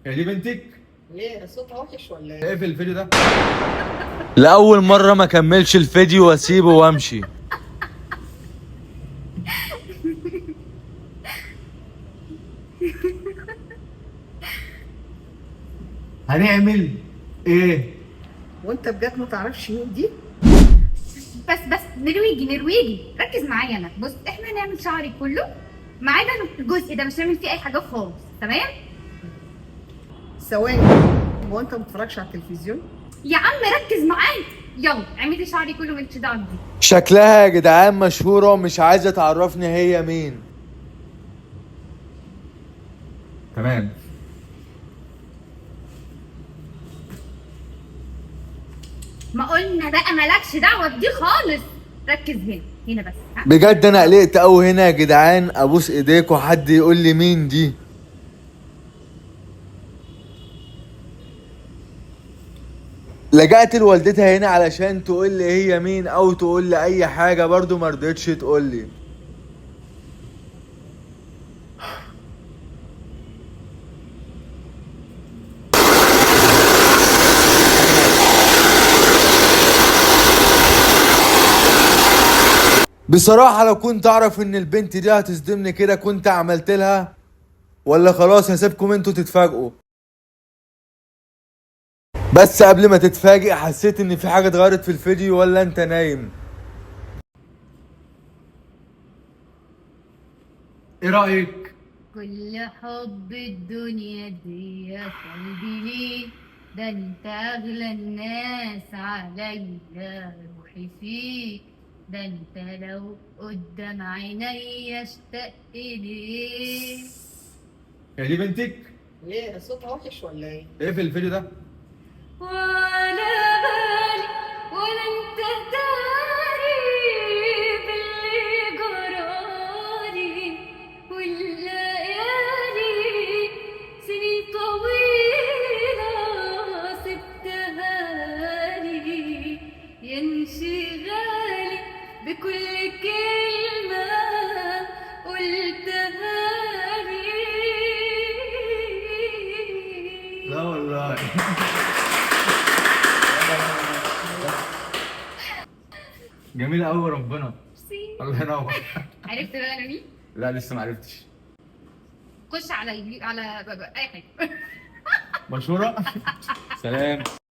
هي دي بنتك؟ ليه صوتها وحش ولا ايه في الفيديو ده؟ لأول مرة ما كملش الفيديو واسيبه وامشي. هنعمل ايه؟ وانت بجد ما تعرفش مين دي؟ بس نرويجي ركز معايا. انا بص، احنا هنعمل شعري كله ما عدا الجزء ده، مش هنعمل فيه اي حاجه خالص. تمام ثواني، هو انت ما بتتفرجش على التلفزيون؟ يا عم، ركز معايا. يلا اعملي شعري كله مالكش دعوه بيه. شكلها يا جدعان مشهورة ومش عايزة تعرفني هي مين. تمام. ما قلنا بقى مالكش دعوه بدي خالص. ركز هنا بس. ها؟ بجد انا قلقت اوي هنا يا جدعان، ابوس ايديك وحد يقول لي مين دي. لجأت لوالدتها هنا علشان تقول لي هي مين او تقول لي اي حاجة، برضو مرضتش تقول لي. بصراحة لو كنت اعرف ان البنت دي هتصدمني كده كنت عملت لها، ولا خلاص هسيبكم انتوا تتفاجئوا. بس قبل ما تتفاجئ حسيت ان في حاجة اتغيرت في الفيديو، ولا انت نايم؟ ايه رأيك؟ كل حب الدنيا دي يا قلبي ليه، ده انت اغلى الناس عليا، روحي فيك، ده انت لو قدام عيني اشتاق اليك. هي دي بنتك؟ ليه صوتها وحش ولا ايه؟ ايه في الفيديو ده؟ ولا بالي ولا انت داري باللي جرالي، والليالي سنين طويلة سبتها لي، ينشغالي بكل كلمة قلتها لي. لا والله. جميلة أوي ربنا. الله ينور. عرفت بقى انا مين؟ لا لسه ما عرفتش. خش على اي حاجه. مشهورة؟ سلام.